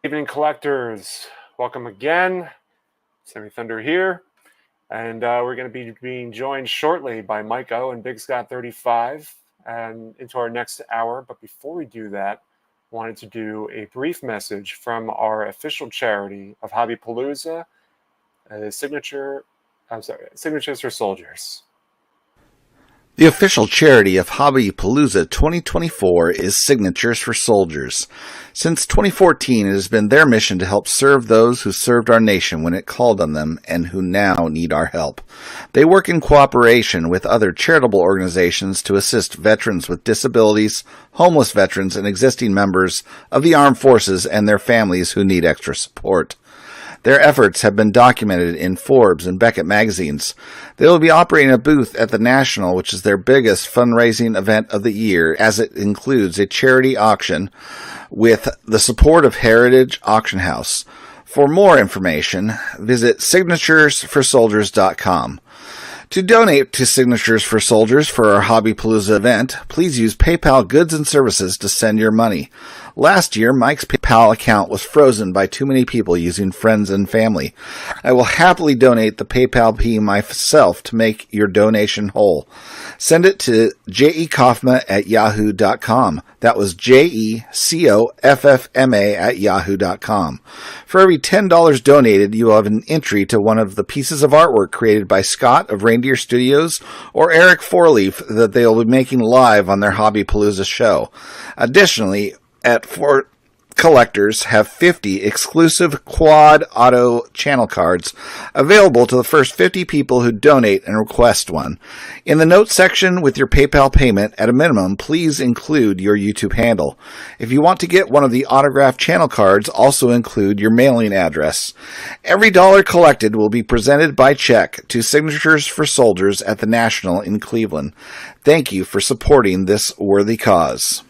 Evening collectors, welcome again. Sammy Thunder here, and we're going to be being joined shortly by MikeO and BigScott35 and into our next hour. But before we do that, I wanted to do a brief message from our official charity of Hobbypalooza, Signatures for Soldiers. The official charity of Hobbypalooza 2024 is Signatures for Soldiers. Since 2014, it has been their mission to help serve those who served our nation when it called on them and who now need our help. They work in cooperation with other charitable organizations to assist veterans with disabilities, homeless veterans, and existing members of the armed forces and their families who need extra support. Their efforts have been documented in Forbes and Beckett magazines. They will be operating a booth at the National, which is their biggest fundraising event of the year, as it includes a charity auction with the support of Heritage Auction House. For more information, visit signaturesforsoldiers.com. To donate to Signatures for Soldiers for our Hobbypalooza event, please use PayPal Goods and Services to send your money. Last year, Mike's PayPal account was frozen by too many people using friends and family. I will happily donate the PayPal P myself to make your donation whole. Send it to jekoffma@yahoo.com. That was jekoffma@yahoo.com. For every $10 donated, you will have an entry to one of the pieces of artwork created by Scott of Reindeer Studios or Eric Fourleaf that they will be making live on their Hobbypalooza show. Additionally, at Fort collectors have 50 exclusive quad auto channel cards available to the first 50 people who donate and request one. In the notes section with your PayPal payment, at a minimum, please include your YouTube handle. If you want to get one of the autographed channel cards, also include your mailing address. Every dollar collected will be presented by check to Signatures for Soldiers at the National in Cleveland. Thank you for supporting this worthy cause.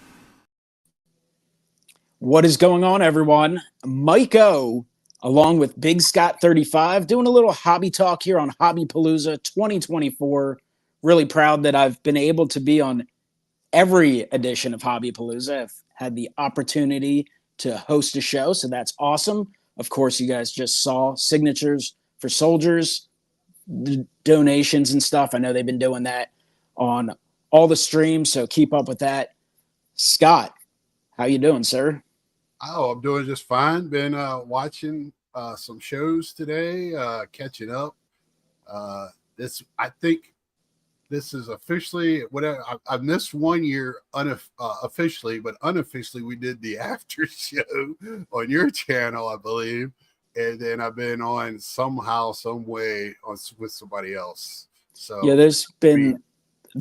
What is going on, everyone? MikeO, along with BigScott35, doing a little hobby talk here on Hobbypalooza 2024. Really proud that I've been able to be on every edition of Hobbypalooza. I've had the opportunity to host a show, so that's awesome. Of course, you guys just saw Signatures for Soldiers, the donations and stuff. I know they've been doing that on all the streams, so keep up with that. Scott, how you doing, sir? Oh, I'm doing just fine. Been watching some shows today, catching up. I think this is officially whatever. I missed 1 year officially, but unofficially we did the after show on your channel, I believe. And then I've been on somehow, some way with somebody else. So yeah, this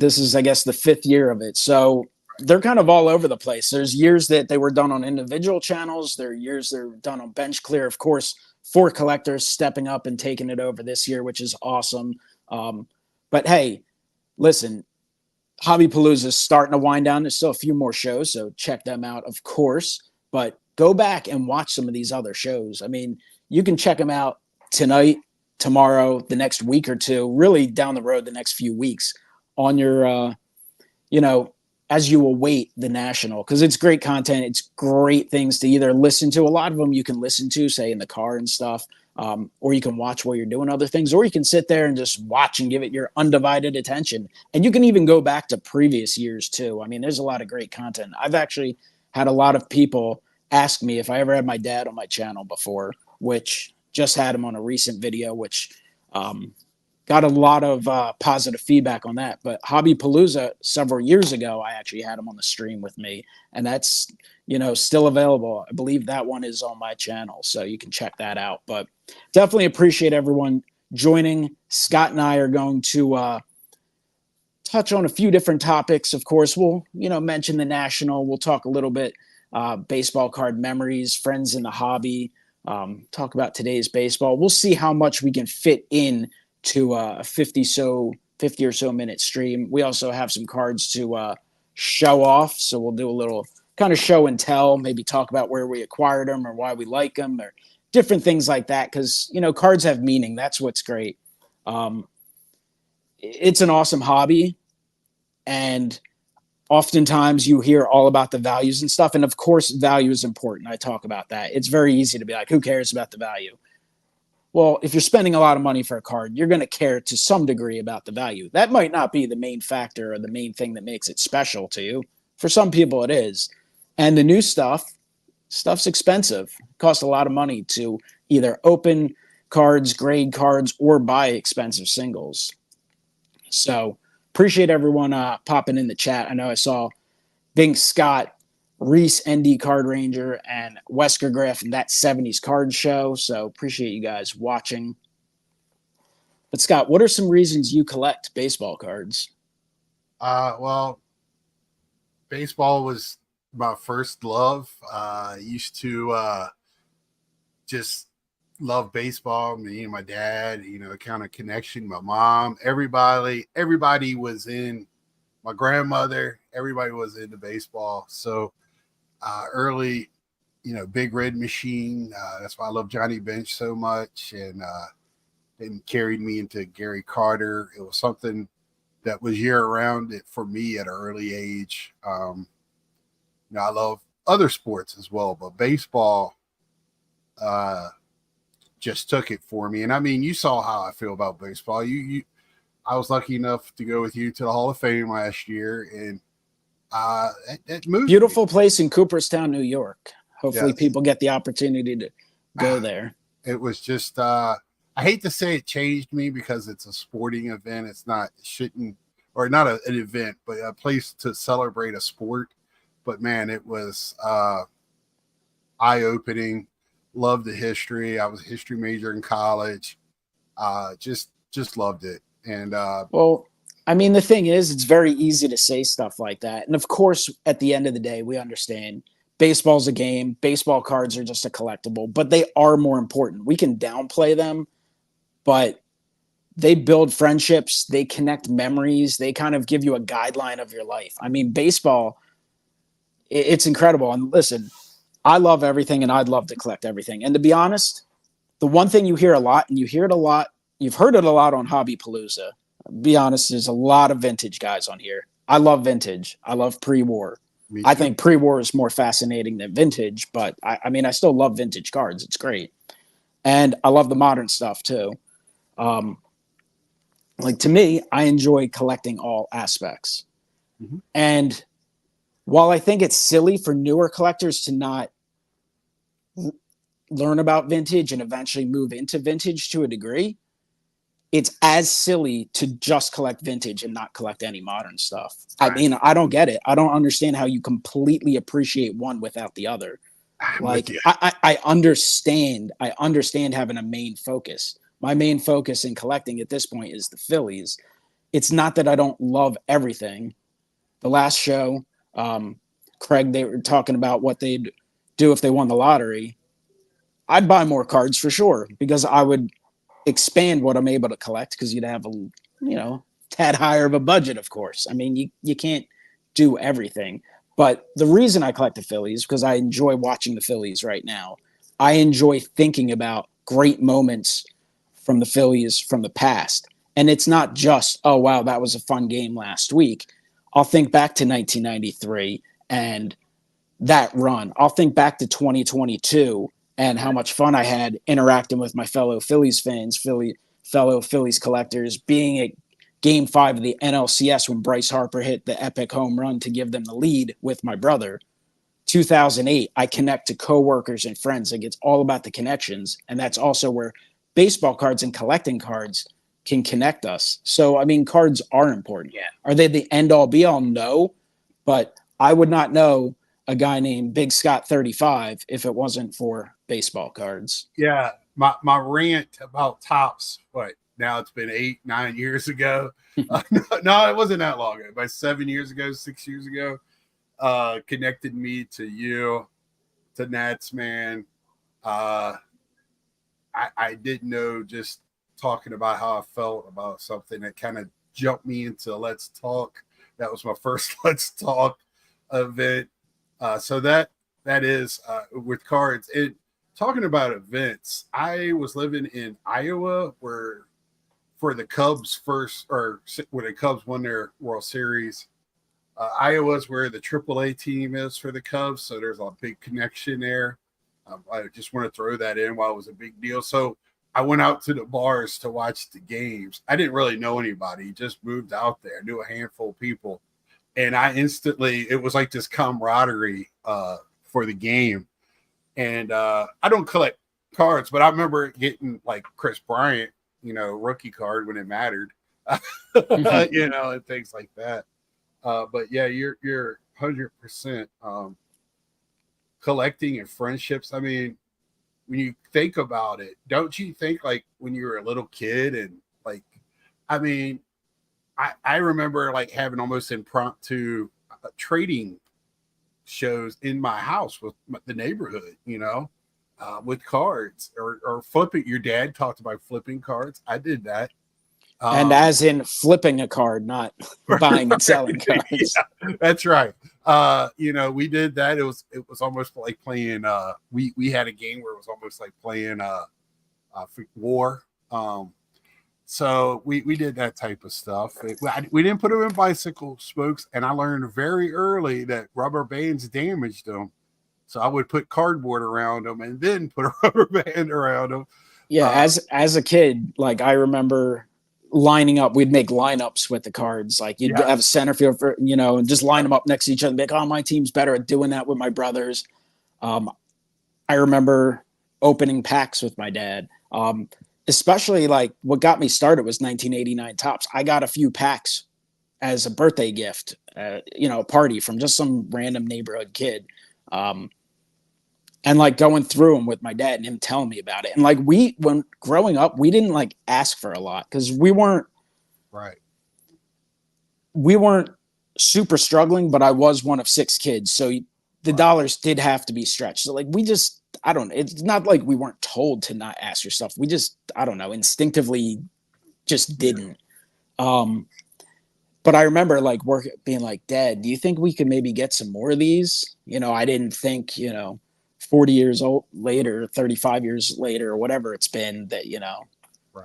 is, I guess, the 5th year of it. So they're kind of all over the place. There's years that they were done on individual channels. There are years they're done on Bench Clear. Of course, For Collectors stepping up and taking it over this year, which is awesome. But hey, listen, Hobbypalooza is starting to wind down. There's still a few more shows, so check them out, of course. But go back and watch some of these other shows. I mean, you can check them out tonight, tomorrow, the next week or two, really down the road, the next few weeks on your, as you await the National, because it's great content. It's great things to either listen to. A lot of them you can listen to, say, in the car and stuff, or you can watch while you're doing other things, or you can sit there and just watch and give it your undivided attention. And you can even go back to previous years, too. I mean, there's a lot of great content. I've actually had a lot of people ask me if I ever had my dad on my channel before, which just had him on a recent video, which got a lot of positive feedback on that. But Hobbypalooza, several years ago, I actually had him on the stream with me, and that's, still available. I believe that one is on my channel, so you can check that out. But definitely appreciate everyone joining. Scott and I are going to touch on a few different topics. Of course, we'll, mention the National. We'll talk a little bit baseball card memories, friends in the hobby, talk about today's baseball. We'll see how much we can fit in to a 50 or so minute stream. We also have some cards to show off, so we'll do a little kind of show and tell, maybe talk about where we acquired them or why we like them or different things like that, because cards have meaning. That's what's great. It's an awesome hobby, and oftentimes you hear all about the values and stuff. And of course, value is important. I talk about that. It's very easy to be like, who cares about the value? Well, if you're spending a lot of money for a card, you're going to care to some degree about the value. That might not be the main factor or the main thing that makes it special to you. For some people, it is. And the new stuff's expensive. It costs a lot of money to either open cards, grade cards, or buy expensive singles. So appreciate everyone popping in the chat. I know I saw Bing Scott, Reese, ND Card Ranger, and Wesker Graff and that 70s card show. So appreciate you guys watching. But Scott, what are some reasons you collect baseball cards? Well, baseball was my first love. I used to just love baseball. Me and my dad, kind of connection. My mom, everybody was in. My grandmother, everybody was into baseball. So early, Big Red Machine. That's why I love Johnny Bench so much, and then carried me into Gary Carter. It was something that was year round for me at an early age. I love other sports as well, but baseball just took it for me. And I mean, you saw how I feel about baseball. I was lucky enough to go with you to the Hall of Fame last year, and it moved. Beautiful place in Cooperstown, New York. Hopefully, Yes. People get the opportunity to go there. It was just I hate to say it changed me because it's a sporting event. It's not an event, but a place to celebrate a sport. But man, it was eye-opening. Loved the history. I was a history major in college. Just loved it. And well, I mean, the thing is, it's very easy to say stuff like that. And of course, at the end of the day, we understand baseball's a game. Baseball cards are just a collectible, but they are more important. We can downplay them, but they build friendships. They connect memories. They kind of give you a guideline of your life. I mean, baseball, it's incredible. And listen, I love everything, and I'd love to collect everything. And to be honest, the one thing you hear a lot, and you hear it a lot, you've heard it a lot on Hobby Palooza. Be honest, there's a lot of vintage guys on here. I love vintage. I love pre-war. I think pre-war is more fascinating than vintage, but I mean, I still love vintage cards. It's great. And I love the modern stuff too. Like to me, I enjoy collecting all aspects. Mm-hmm. And while I think it's silly for newer collectors to not learn about vintage and eventually move into vintage to a degree, it's as silly to just collect vintage and not collect any modern stuff. Right. I mean, I don't get it. I don't understand how you completely appreciate one without the other. Like I understand having a main focus. My main focus in collecting at this point is the Phillies. It's not that I don't love everything. The last show, Craig, they were talking about what they'd do if they won the lottery. I'd buy more cards for sure, because I would expand what I'm able to collect, because you'd have a tad higher of a budget, of course. I mean, you can't do everything. But the reason I collect the Phillies, because I enjoy watching the Phillies right now. I enjoy thinking about great moments from the Phillies from the past. And it's not just, oh, wow, that was a fun game last week. I'll think back to 1993 and that run. I'll think back to 2022 and how much fun I had interacting with my fellow Phillies fans, fellow Phillies collectors, being at Game 5 of the NLCS when Bryce Harper hit the epic home run to give them the lead with my brother. 2008, I connect to coworkers and friends. Like, it's all about the connections, and that's also where baseball cards and collecting cards can connect us. So, I mean, cards are important. Yeah. Are they the end-all, be-all? No, but I would not know a guy named BigScott35 if it wasn't for baseball cards. Yeah, my rant about Topps, now it's been 8-9 years ago. No, it wasn't that long ago. About 7 years ago, 6 years ago, connected me to you, to Nats, man. I didn't know, just talking about how I felt about something that kind of jumped me into Let's Talk. That was my first Let's Talk event. So that is with cards. Talking about events, I was living in Iowa where for the Cubs when the Cubs won their World Series, Iowa's where the AAA team is for the Cubs, so there's a big connection there. I just want to throw that in while it was a big deal. So I went out to the bars to watch the games. I didn't really know anybody, just moved out there, knew a handful of people. And I instantly, it was like this camaraderie for the game. And I don't collect cards, but I remember getting like Chris Bryant, rookie card when it mattered, and things like that. But yeah, you're 100% collecting and friendships. I mean, when you think about it, don't you think like when you were a little kid and like, I mean, I remember like having almost impromptu trading shows in my house with the neighborhood, with cards or flipping. Your dad talked about flipping cards. I did that. And as in flipping a card, not buying and selling cards. Yeah, that's right. We did that. It was almost like playing. We had a game where it was almost like playing war. So we did that type of stuff. We didn't put them in bicycle spokes, and I learned very early that rubber bands damaged them. So I would put cardboard around them and then put a rubber band around them. Yeah, as a kid, like I remember lining up, we'd make lineups with the cards. Like you'd have a center field for, and just line them up next to each other and be like, oh, my team's better at doing that with my brothers. I remember opening packs with my dad. Especially like what got me started was 1989 Topps. I got a few packs as a birthday gift, a party from just some random neighborhood kid. And like going through them with my dad and him telling me about it. And like when growing up, we didn't like ask for a lot because we weren't super struggling, but I was one of 6 kids. So the dollars did have to be stretched. So like it's not like we weren't told to not ask for stuff. We just, instinctively just didn't. But I remember like being like, Dad, do you think we could maybe get some more of these? I didn't think, 40 years old later, 35 years later, or whatever it's been that,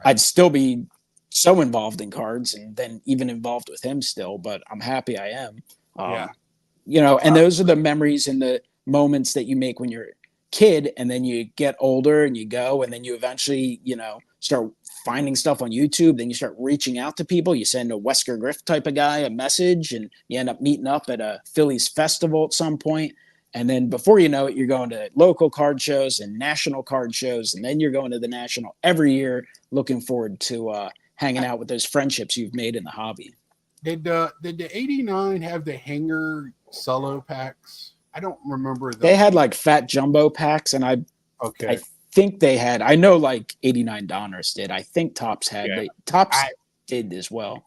I'd still be so involved in cards and then even involved with him still, but I'm happy I am. And those are the memories and the moments that you make when you're a kid and then you get older and you go and then you eventually, start finding stuff on YouTube. Then you start reaching out to people. You send a Wesker Griff type of guy a message and you end up meeting up at a Phillies festival at some point. And then before you know it, you're going to local card shows and national card shows. And then you're going to the national every year, looking forward to hanging out with those friendships you've made in the hobby. Did the 89 have the hanger solo packs? I don't remember. They had like fat jumbo packs, and I think they had. I know like 89 Donners did. I think Topps had. Yeah. Topps did as well.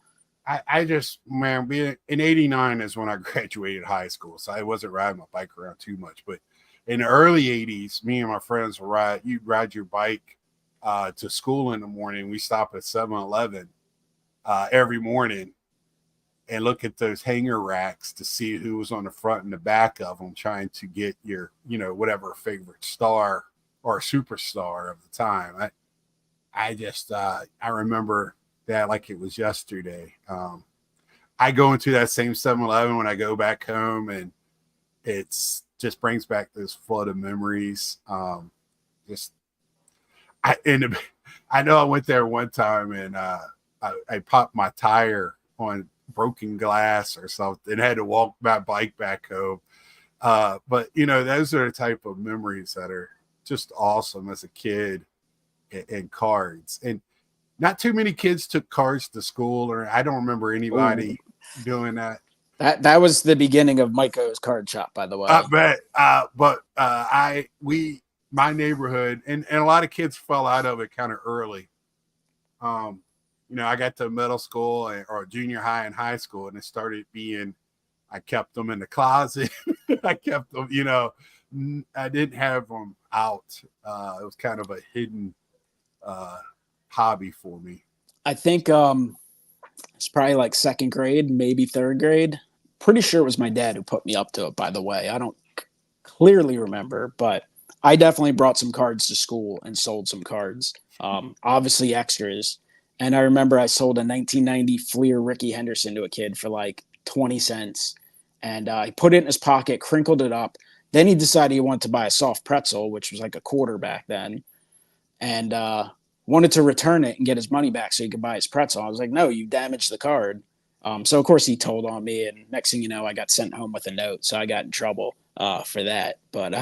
I just, man, being in 89 is when I graduated high school, so I wasn't riding my bike around too much. But in the early 80s, me and my friends would you'd ride your bike to school in the morning. We stop at 7-Eleven every morning and look at those hanger racks to see who was on the front and the back of them, trying to get your, whatever favorite star or superstar of the time. I remember that like it was yesterday. I go into that same 7-Eleven when I go back home, and it's just brings back this flood of memories. I know I went there one time and I popped my tire on broken glass or something and had to walk my bike back home. But those are the type of memories that are just awesome as a kid, and cards. And not too many kids took cards to school, or I don't remember anybody doing that. That was the beginning of MikeO's card shop, by the way. My neighborhood and a lot of kids fell out of it kind of early. I got to middle school or junior high and high school, and it started being, I kept them in the closet. I kept them, I didn't have them out. It was kind of a hidden hobby for me. I think it's probably like 2nd grade, maybe 3rd grade. Pretty sure it was my dad who put me up to it, by the way. I don't clearly remember, but I definitely brought some cards to school and sold some cards. Obviously extras. And I remember I sold a 1990 Fleer Ricky Henderson to a kid for like 20 cents. And he put it in his pocket, crinkled it up. Then he decided he wanted to buy a soft pretzel, which was like a quarter back then, and wanted to return it and get his money back so he could buy his pretzel. I was like, no, you damaged the card. So, of course, he told on me. And next thing you know, I got sent home with a note. So I got in trouble for that. But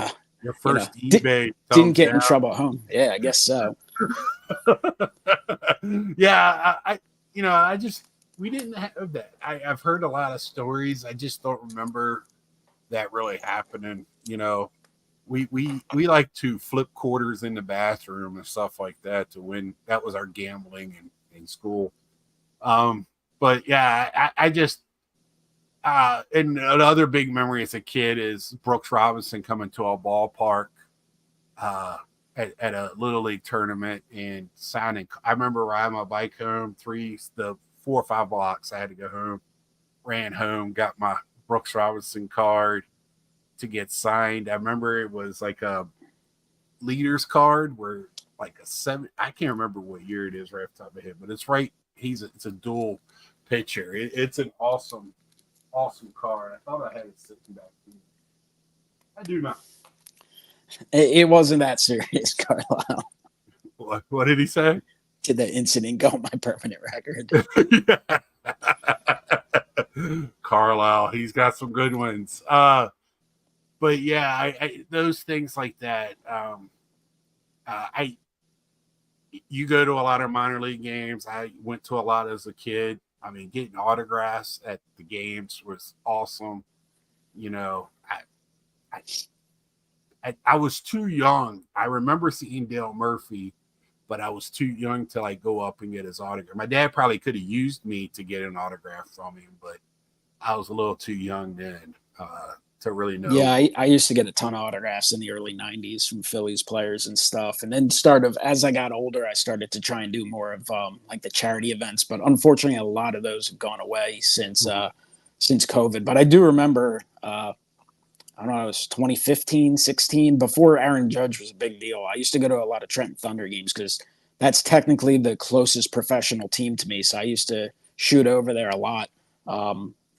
Your first didn't eBay get down. in trouble at home. Yeah, I guess so. Yeah, I just, we didn't have that. I've heard a lot of stories. I just don't remember that really happening. We like to flip quarters in the bathroom and stuff like that to win. That was our gambling in school. But yeah, I just and another big memory as a kid is Brooks Robinson coming to our ballpark at a Little League tournament and signing. I remember riding my bike home, 4 or 5 blocks. I had to go home, ran home, got my Brooks Robinson card to get signed. I remember it was like a leader's card where like a 7. I can't remember what year it is right off the top of my head, but it's right. It's a dual pitcher. It's an awesome card. I thought I had it sitting back here. I do not. It wasn't that serious, Carlisle. What did he say? Did that incident go on my permanent record? Carlisle, he's got some good ones. But yeah, I those things like that. You go to a lot of minor league games. I went to a lot as a kid. I mean, getting autographs at the games was awesome. I was too young. I remember seeing Dale Murphy, but I was too young to like go up and get his autograph. My dad probably could have used me to get an autograph from him, but I was a little too young then to really know. Yeah, I used to get a ton of autographs in the early 90s from Phillies players and stuff. And then as I got older, I started to try and do more of like the charity events. But unfortunately, a lot of those have gone away since COVID. But I do remember, I don't know, it was 2015, 16, before Aaron Judge was a big deal. I used to go to a lot of Trenton Thunder games because that's technically the closest professional team to me. So I used to shoot over there a lot,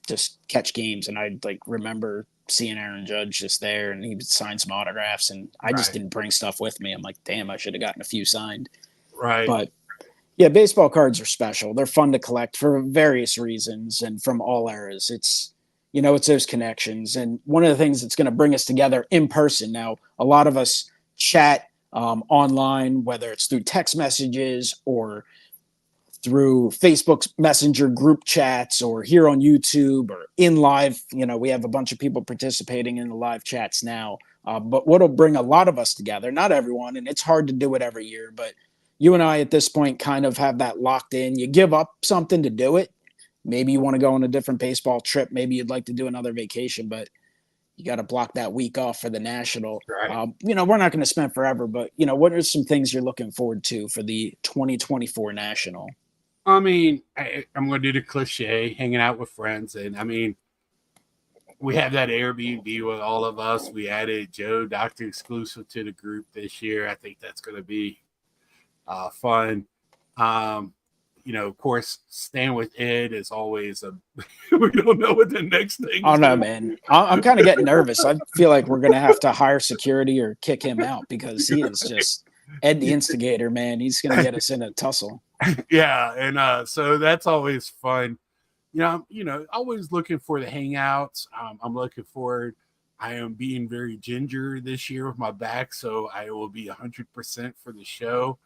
just catch games. And I like remember seeing Aaron Judge just there, and he would sign some autographs, and I just didn't bring stuff with me. I'm like, damn, I should have gotten a few signed. Right. But yeah, baseball cards are special. They're fun to collect for various reasons and from all eras. It's those connections. And one of the things that's going to bring us together in person. Now, a lot of us chat online, whether it's through text messages or through Facebook's Messenger group chats or here on YouTube or in live. We have a bunch of people participating in the live chats now. But what'll bring a lot of us together, not everyone, and it's hard to do it every year, but you and I at this point kind of have that locked in. You give up something to do it. Maybe you want to go on a different baseball trip. Maybe you'd like to do another vacation, but you got to block that week off for the National. Right. We're not going to spend forever, but, what are some things you're looking forward to for the 2024 National? I mean, I'm going to do the cliche, hanging out with friends. And I mean, we have that Airbnb with all of us. We added Joe, Dr. Exclusive, to the group this year. I think that's going to be fun. Of course, staying with Ed is always we don't know what the next thing is. Oh, no, man. I'm kind of getting nervous. I feel like we're going to have to hire security or kick him out because he is just Ed the instigator, man. He's going to get us in a tussle. Yeah, and so that's always fun. Always looking for the hangouts. I'm looking forward. I am being very ginger this year with my back, so I will be 100% for the show.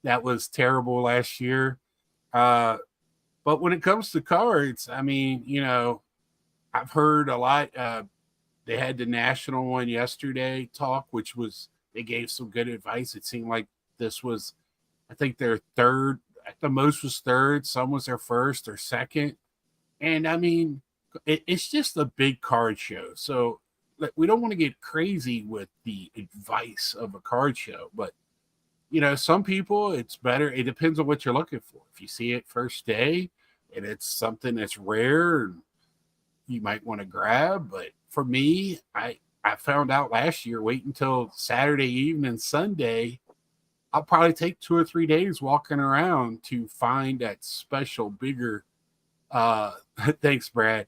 That was terrible last year. But when it comes to cards, I mean, I've heard a lot. They had the national one yesterday talk, which was, they gave some good advice. It seemed like this was, I think their third, at the most was third. Some was their first or second. And I mean, it's just a big card show. So we don't want to get crazy with the advice of a card show, but some people it's better. It depends on what you're looking for. If you see it first day and it's something that's rare, you might want to grab. But for me, I found out last year, wait until Saturday evening, Sunday, I'll probably take 2 or 3 days walking around to find that special, bigger Thanks, Brad.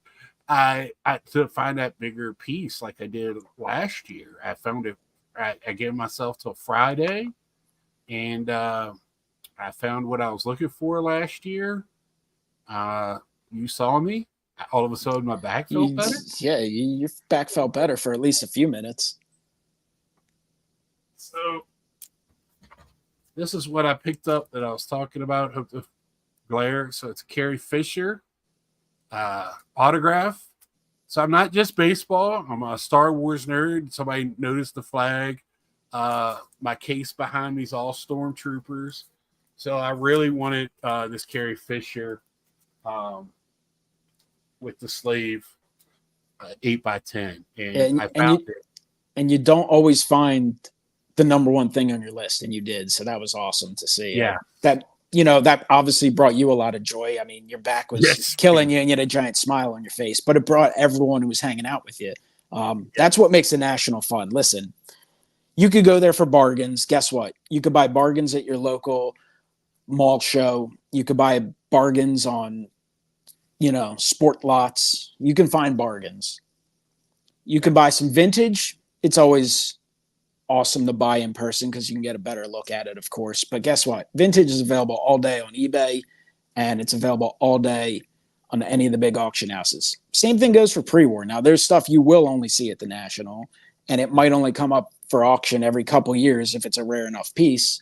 I to find that bigger piece like I did last year. I found it. I gave myself till Friday, and I found what I was looking for last year. You saw me. All of a sudden, my back felt better. Your back felt better for at least a few minutes. So this is what I picked up that I was talking about. Hope the glare. So it's Carrie Fisher autograph. So I'm not just baseball. I'm a Star Wars nerd. Somebody noticed the flag. My case behind me is all stormtroopers. So I really wanted this Carrie Fisher with the sleeve 8x10, and I found it. And you don't always find the number one thing on your list, and you did. So that was awesome to see. Yeah. That obviously brought you a lot of joy. I mean, your back was killing you and you had a giant smile on your face, but it brought everyone who was hanging out with you. That's what makes the National fun. Listen, you could go there for bargains. Guess what? You could buy bargains at your local mall show. You could buy bargains on, sport lots. You can find bargains. You can buy some vintage. It's always awesome to buy in person because you can get a better look at it, of course. But guess what? Vintage is available all day on eBay, and it's available all day on any of the big auction houses. Same thing goes for pre-war. Now, there's stuff you will only see at the National, and it might only come up for auction every couple years if it's a rare enough piece,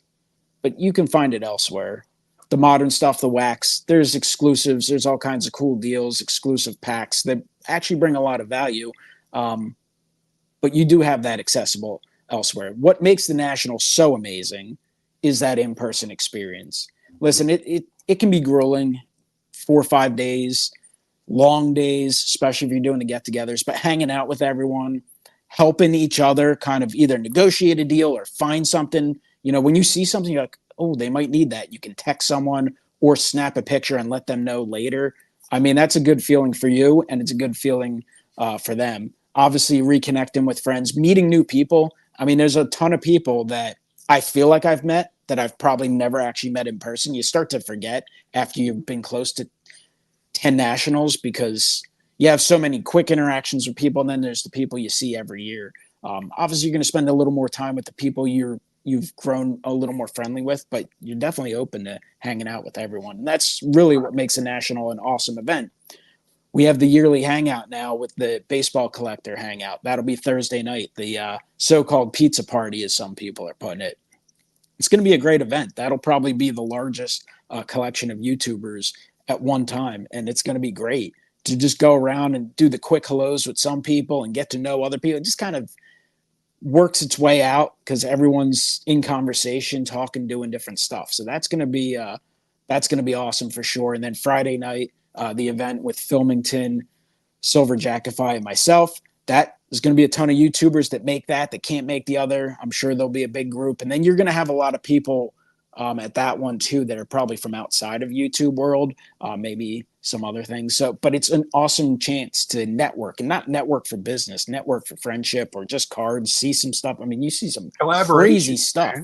but you can find it elsewhere. The modern stuff, the wax, there's exclusives. There's all kinds of cool deals, exclusive packs that actually bring a lot of value. But you do have that accessible elsewhere. What makes the National so amazing is that in-person experience. Listen, it can be grueling, 4 or 5 days, long days, especially if you're doing the get-togethers, but hanging out with everyone, helping each other kind of either negotiate a deal or find something. When you see something, you're like, oh, they might need that. You can text someone or snap a picture and let them know later. I mean, that's a good feeling for you, and it's a good feeling for them. Obviously, reconnecting with friends, meeting new people. I mean, there's a ton of people that I feel like I've met that I've probably never actually met in person. You start to forget after you've been close to 10 Nationals because you have so many quick interactions with people, and then there's the people you see every year. Obviously, you're going to spend a little more time with the people you've grown a little more friendly with, but you're definitely open to hanging out with everyone. And that's really what makes a National an awesome event. We have the yearly hangout now with the baseball collector hangout. That'll be Thursday night, the so-called pizza party, as some people are putting it. It's going to be a great event. That'll probably be the largest collection of YouTubers at one time, and it's going to be great to just go around and do the quick hellos with some people and get to know other people. It just kind of works its way out because everyone's in conversation, talking, doing different stuff. So that's going to be awesome for sure. And then Friday night, the event with Filmington, Silver Jackify, and myself. That is going to be a ton of YouTubers that make that can't make the other. I'm sure there'll be a big group. And then you're going to have a lot of people at that one too that are probably from outside of YouTube world, maybe some other things. So, but it's an awesome chance to network, and not network for business, network for friendship or just cards, see some stuff. I mean, you see some crazy stuff.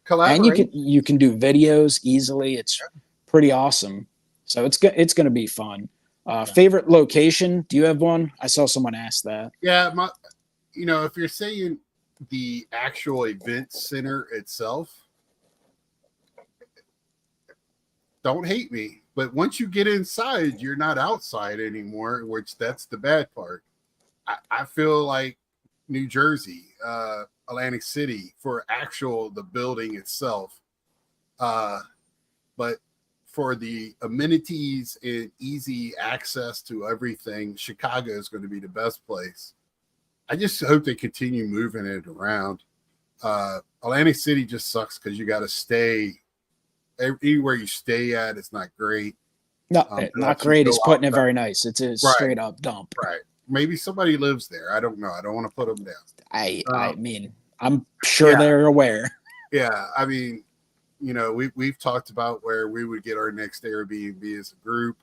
And you can do videos easily. It's pretty awesome. So it's going to be fun. Favorite location? Do you have one? I saw someone ask that. Yeah, if you're saying the actual event center itself, don't hate me, but once you get inside, you're not outside anymore, which that's the bad part. I feel like New Jersey, Atlantic City for the building itself. But for the amenities and easy access to everything, Chicago is going to be the best place. I just hope they continue moving it around. Atlantic City just sucks because you got to stay. Anywhere you stay at, it's not great. No, not great. It's putting it very nice. It's a straight up dump. Right. Maybe somebody lives there. I don't know. I don't want to put them down. I mean, I'm sure they're aware. Yeah. I mean, we've talked about where we would get our next Airbnb as a group.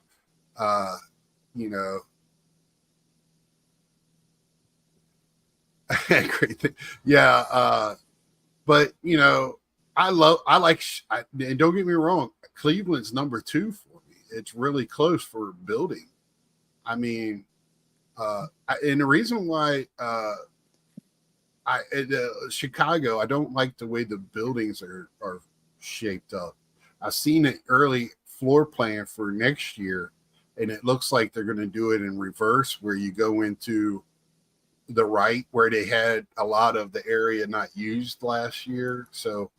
Great thing. Yeah. But and don't get me wrong, Cleveland's number 2 for me. it's really close for building. I mean, and the reason why Chicago, I don't like the way the buildings are shaped up. I've seen an early floor plan for next year, and it looks like they're going to do it in reverse, where you go into the right where they had a lot of the area not used last year. So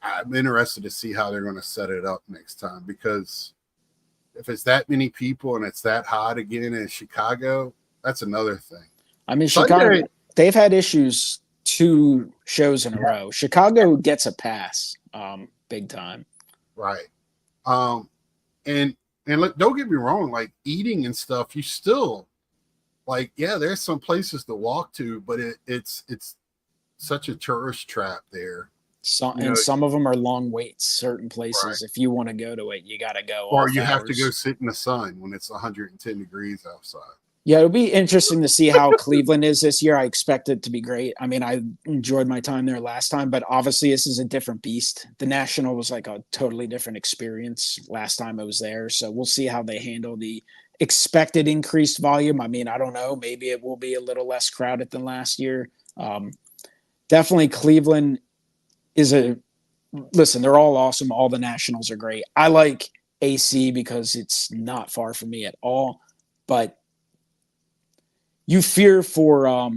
I'm interested to see how they're going to set it up next time, because if it's that many people and it's that hot again in Chicago, that's another thing. I mean, Chicago, they've had issues 2 shows in a row. Chicago gets a pass, big time. Right. And look, don't get me wrong, like eating and stuff, you still like, yeah, there's some places to walk to, but it's such a tourist trap there. Some of them are long waits. Certain places, right. If you want to go to it, you got to go. Or you have to go sit in the sun when it's 110 degrees outside. Yeah, it'll be interesting to see how Cleveland is this year. I expect it to be great. I mean, I enjoyed my time there last time, but obviously this is a different beast. The National was like a totally different experience last time I was there. So we'll see how they handle the expected increased volume. I mean, I don't know. Maybe it will be a little less crowded than last year. Definitely Cleveland is listen, they're all awesome. All the Nationals are great. I like AC because it's not far from me at all, but you fear for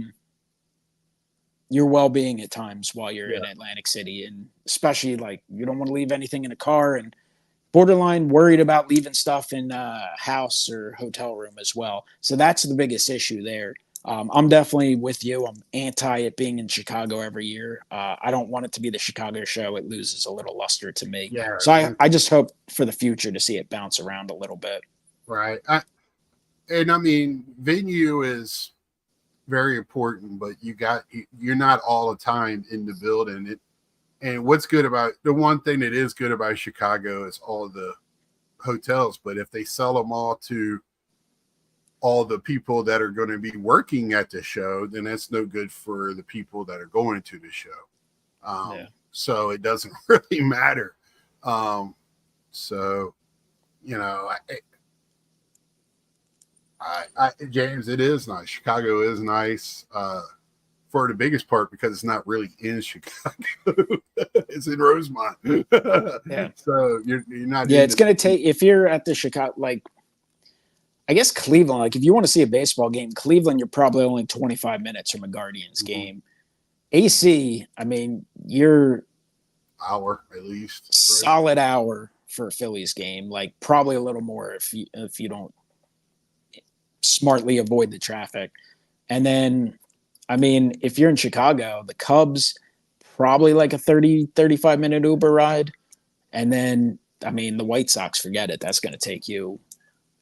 your well-being at times while you're in Atlantic City, and especially like you don't want to leave anything in a car, and borderline worried about leaving stuff in a house or hotel room as well. So that's the biggest issue there. I'm definitely with you. I'm anti it being in Chicago every year. I don't want it to be the Chicago show. It loses a little luster to me. Yeah, so I just hope for the future to see it bounce around a little bit. Right. And I mean, venue is very important, but you're not all the time in the building. And what's good about the one thing that is good about Chicago is all the hotels. But if they sell them all to all the people that are going to be working at the show, then that's no good for the people that are going to the show. So it doesn't really matter. So, you know, James, it is nice. Chicago is nice for the biggest part because it's not really in Chicago. It's in Rosemont. Yeah. So you're not. Yeah, it's going to take, if you're at the Chicago, like, I guess Cleveland, like if you want to see a baseball game, Cleveland, you're probably only 25 minutes from a Guardians game. AC, I mean, you're hour at least. Solid hour for a Phillies game, like probably a little more if you don't smartly avoid the traffic. And then, I mean, if you're in Chicago, the Cubs, probably like a 35 minute Uber ride. And then, I mean, the White Sox, forget it. That's going to take you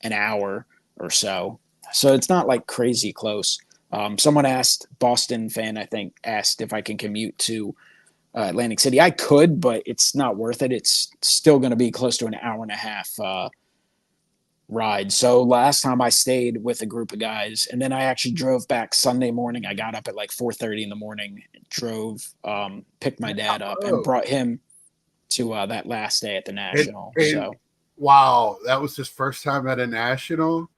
an hour or so. So it's not like crazy close. Someone asked, Boston fan, I think, asked if I can commute to Atlantic City. I could, but it's not worth it. It's still going to be close to an hour and a half ride. So last time I stayed with a group of guys, and then I actually drove back Sunday morning. I got up at like 4:30 in the morning, drove, picked my dad up and brought him to that last day at the National. So wow, that was his first time at a National.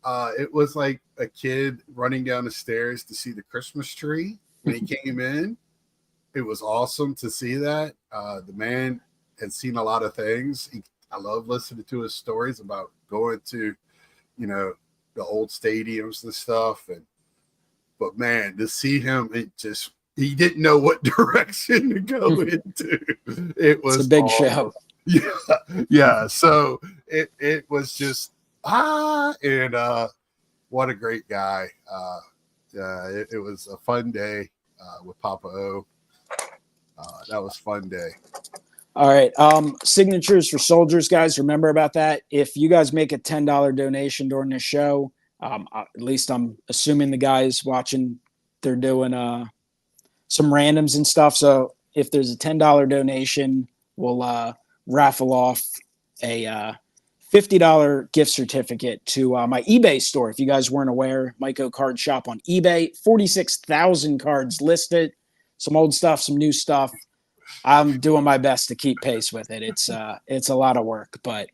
It was like a kid running down the stairs to see the Christmas tree when he came in. It was awesome to see that. The man had seen a lot of things. I love listening to his stories about going to, you know, the old stadiums and stuff. But man, to see him, he didn't know what direction to go into. It was a big show. Yeah. So it was just and what a great guy. It was a fun day with Papa O. That was a fun day. All right. Signatures for soldiers, guys. Remember about that. If you guys make a $10 donation during the show, at least I'm assuming the guys watching, they're doing some randoms and stuff. So if there's a $10 donation, we'll raffle off a $50 gift certificate to my eBay store. If you guys weren't aware, MikeO Card Shop on eBay, 46,000 cards listed. Some old stuff, some new stuff. I'm doing my best to keep pace with it. It's a lot of work, but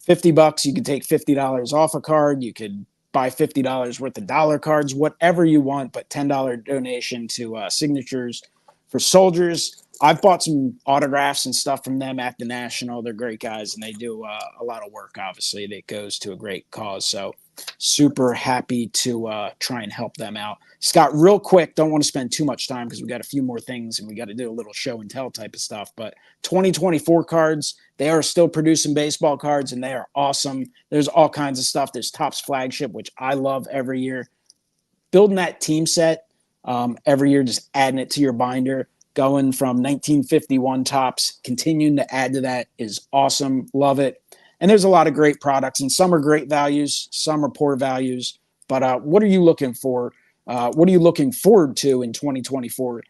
$50, you could take $50 off a card. You could buy $50 worth of dollar cards, whatever you want, but $10 donation to signatures for soldiers. I've bought some autographs and stuff from them at the National. They're great guys, and they do a lot of work, obviously, that goes to a great cause. So super happy to try and help them out. Scott, real quick, don't want to spend too much time because we got a few more things and we got to do a little show and tell type of stuff. But 2024 cards, they are still producing baseball cards, and they are awesome. There's all kinds of stuff. There's Topps Flagship, which I love every year. Building that team set every year, just adding it to your binder, going from 1951 Topps, continuing to add to that is awesome. Love it. And there's a lot of great products, and some are great values, some are poor values. But what are you looking for? What are you looking forward to in 2024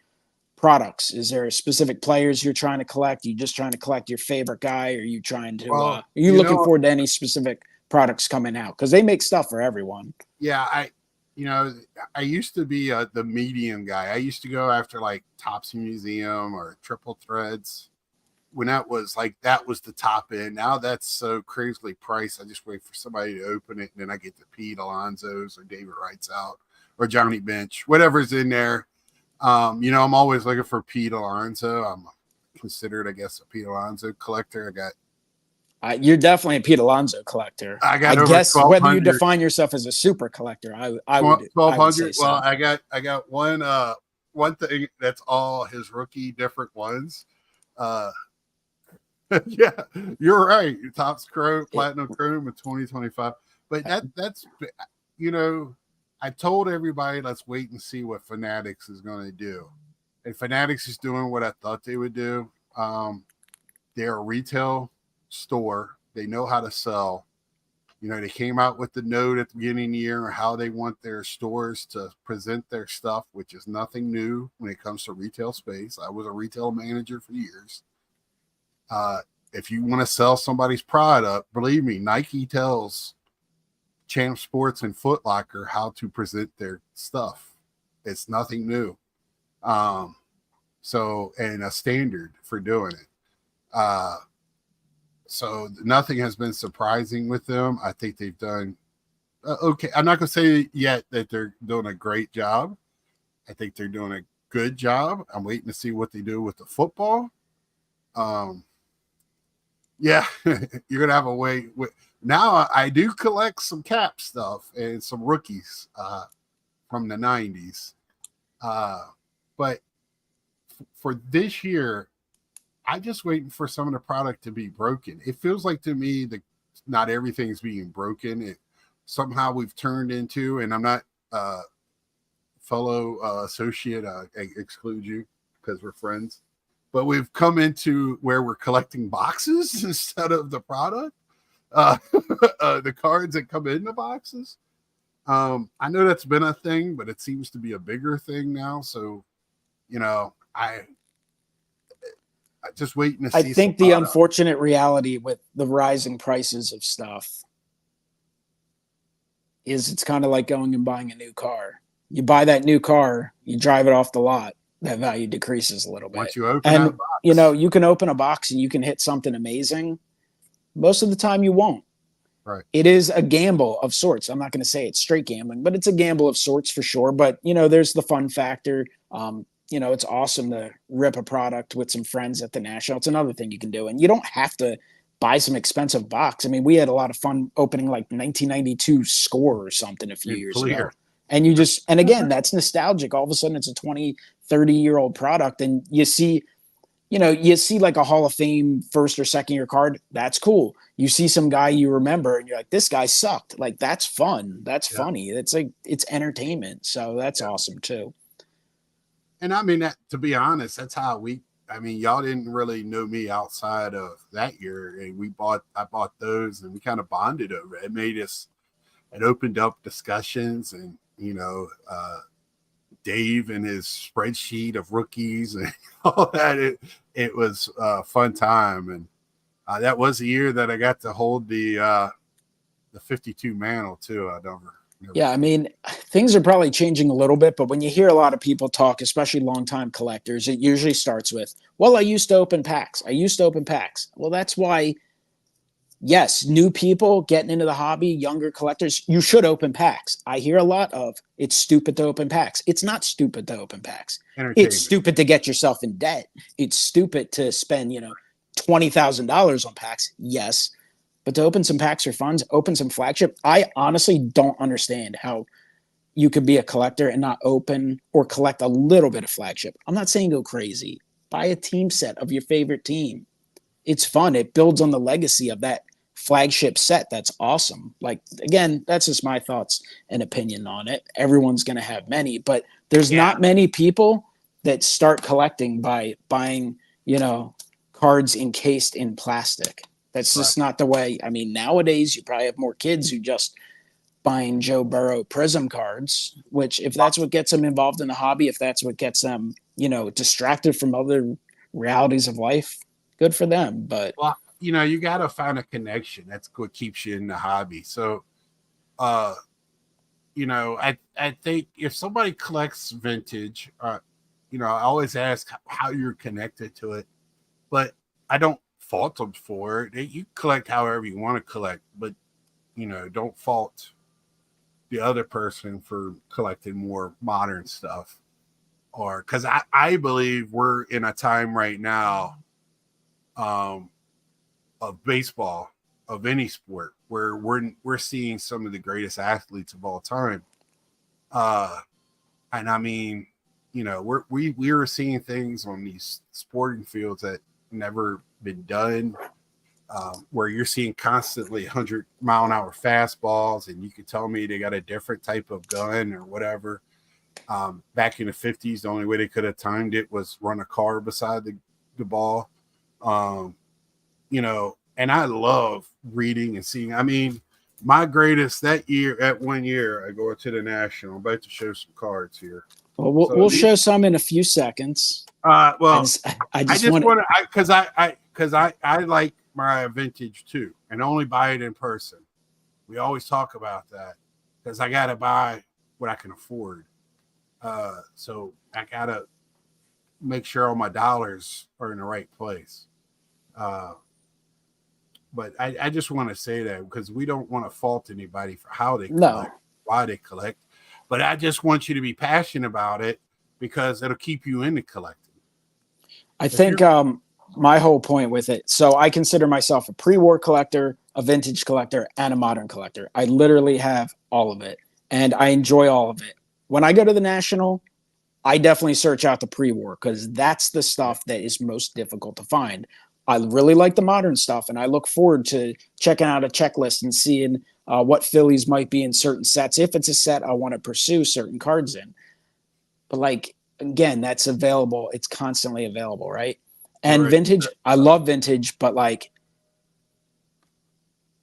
products? Is there specific players you're trying to collect? Are you just trying to collect your favorite guy? Or are you trying to? Are you looking forward to any specific products coming out? Because they make stuff for everyone. Yeah, I used to be the medium guy. I used to go after like Topsy Museum or Triple Threads when that was the top end. Now that's so crazily priced. I just wait for somebody to open it, and then I get the Pete Alonso's or David Wright's out or Johnny Bench, whatever's in there. I'm always looking for Pete Alonso. I'm considered, I guess, a Pete Alonso collector. You're definitely a Pete Alonso collector. I guess whether you define yourself as a super collector, I would 1,200. So. Well, I got one thing that's all his rookie different ones. Yeah, you're right. Topps Chrome, Platinum Chrome in 2025. But that's I told everybody let's wait and see what Fanatics is going to do. And Fanatics is doing what I thought they would do. They're a retail store. They know how to sell. They came out with the note at the beginning of the year on how they want their stores to present their stuff, which is nothing new when it comes to retail space. I was a retail manager for years. If you want to sell somebody's product, believe me, Nike tells Champ Sports and Foot Locker how to present their stuff. It's nothing new. And a standard for doing it. So nothing has been surprising with them. I think they've done okay. I'm not going to say yet that they're doing a great job. I think they're doing a good job. I'm waiting to see what they do with the football. Yeah, you're going to have a way. Now I do collect some cap stuff and some rookies from the 90s. But for this year, I'm just waiting for some of the product to be broken. It feels like to me that not everything's being broken. Somehow we've turned into, and I'm not fellow associate, I exclude you because we're friends, but we've come into where we're collecting boxes instead of the product, the cards that come in the boxes. I know that's been a thing, but it seems to be a bigger thing now. So, I just waiting to see. I think the unfortunate reality with the rising prices of stuff is it's kind of like going and buying a new car. You buy that new car, you drive it off the lot, that value decreases a little bit. Once you open that box. You can open a box and you can hit something amazing. Most of the time you won't. Right. It is a gamble of sorts. I'm not going to say it's straight gambling, but it's a gamble of sorts for sure. But, there's the fun factor. It's awesome to rip a product with some friends at the National. It's another thing you can do. And you don't have to buy some expensive box. I mean, we had a lot of fun opening like 1992 Score or something a few years ago. And and again, that's nostalgic. All of a sudden it's a 20, 30-year-old product. And you see like a Hall of Fame first or second year card. That's cool. You see some guy you remember and you're like, this guy sucked. Like, that's fun. That's funny. It's like, it's entertainment. So that's awesome too. And I mean, that, to be honest, that's how y'all didn't really know me outside of that year. And I bought those and we kind of bonded over it. It opened up discussions and, Dave and his spreadsheet of rookies and all that. It was a fun time. And that was the year that I got to hold the 52 mantle too. Yeah, I mean, things are probably changing a little bit, but when you hear a lot of people talk, especially longtime collectors, it usually starts with, well, I used to open packs. Well, that's why yes, new people getting into the hobby, younger collectors, you should open packs. I hear a lot of it's stupid to open packs. It's not stupid to open packs. It's stupid to get yourself in debt. It's stupid to spend, $20,000 on packs. Yes. But to open some packs for funds, open some flagship. I honestly don't understand how you could be a collector and not open or collect a little bit of flagship. I'm not saying go crazy. Buy a team set of your favorite team. It's fun. It builds on the legacy of that flagship set. That's awesome. Like, again, that's just my thoughts and opinion on it. Everyone's going to have many, but there's not many people that start collecting by buying, cards encased in plastic. That's just not the way. I mean, nowadays you probably have more kids who just buying Joe Burrow Prism cards, which if that's what gets them involved in the hobby, if that's what gets them, distracted from other realities of life, good for them. But you got to find a connection. That's what keeps you in the hobby. So, I think if somebody collects vintage, I always ask how you're connected to it, but I don't fault them for it. You collect however you want to collect, but don't fault the other person for collecting more modern stuff. Or because I believe we're in a time right now of baseball, of any sport, where we're seeing some of the greatest athletes of all time. And I mean, we were seeing things on these sporting fields that never been done, where you're seeing constantly 100-mile-an-hour fastballs, and you can tell me they got a different type of gun or whatever. Back in the 50s, the only way they could have timed it was run a car beside the ball. And I love reading and seeing. I mean, my greatest that year, at 1 year, I go to the National. I'm about to show some cards here. Well, we'll show some in a few seconds. I just want to, because I like my vintage too, and only buy it in person. We always talk about that because I got to buy what I can afford. So I got to make sure all my dollars are in the right place. But I just want to say that because we don't want to fault anybody for how they collect, why they collect. But I just want you to be passionate about it because it'll keep you into collecting. I think my whole point with it, so I consider myself a pre-war collector, a vintage collector, and a modern collector. I literally have all of it, and I enjoy all of it. When I go to the National, I definitely search out the pre-war because that's the stuff that is most difficult to find. I really like the modern stuff, and I look forward to checking out a checklist and seeing what Phillies might be in certain sets. If it's a set I want to pursue certain cards in. But again, that's available. It's constantly available, right? And vintage, I love vintage, but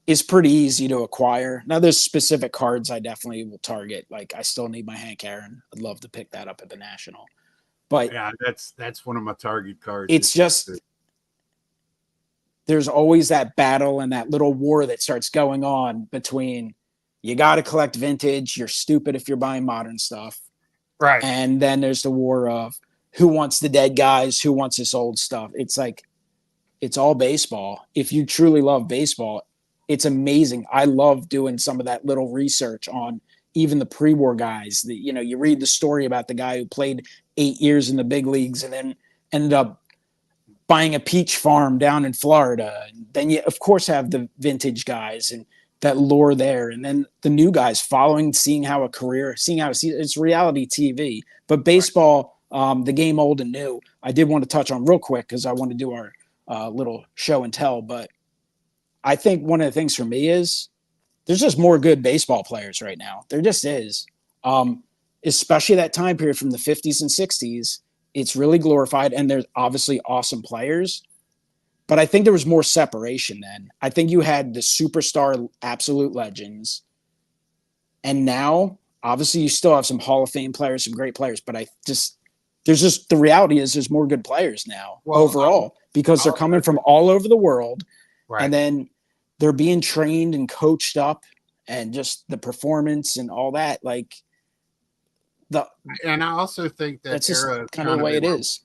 it's pretty easy to acquire. Now there's specific cards I definitely will target. Like I still need my Hank Aaron. I'd love to pick that up at the National. But yeah, that's one of my target cards. It's just there's always that battle and that little war that starts going on between you got to collect vintage. You're stupid if you're buying modern stuff. Right. And then there's the war of who wants the dead guys, who wants this old stuff. It's like, it's all baseball. If you truly love baseball, it's amazing. I love doing some of that little research on even the pre-war guys. You read the story about the guy who played 8 years in the big leagues and then ended up buying a peach farm down in Florida. And then you, of course, have the vintage guys and that lore there. And then the new guys following, seeing how it's reality TV. But baseball, the game old and new, I did want to touch on real quick because I want to do our little show and tell. But I think one of the things for me is there's just more good baseball players right now. There just is. Especially that time period from the 50s and 60s. It's really glorified, and there's obviously awesome players. But I think there was more separation then. I think you had the superstar absolute legends. And now, obviously, you still have some Hall of Fame players, some great players. But the reality is there's more good players now overall because they're coming from all over the world. Right. And then they're being trained and coached up and just the performance and all that. And I also think that's era kind of the way it is.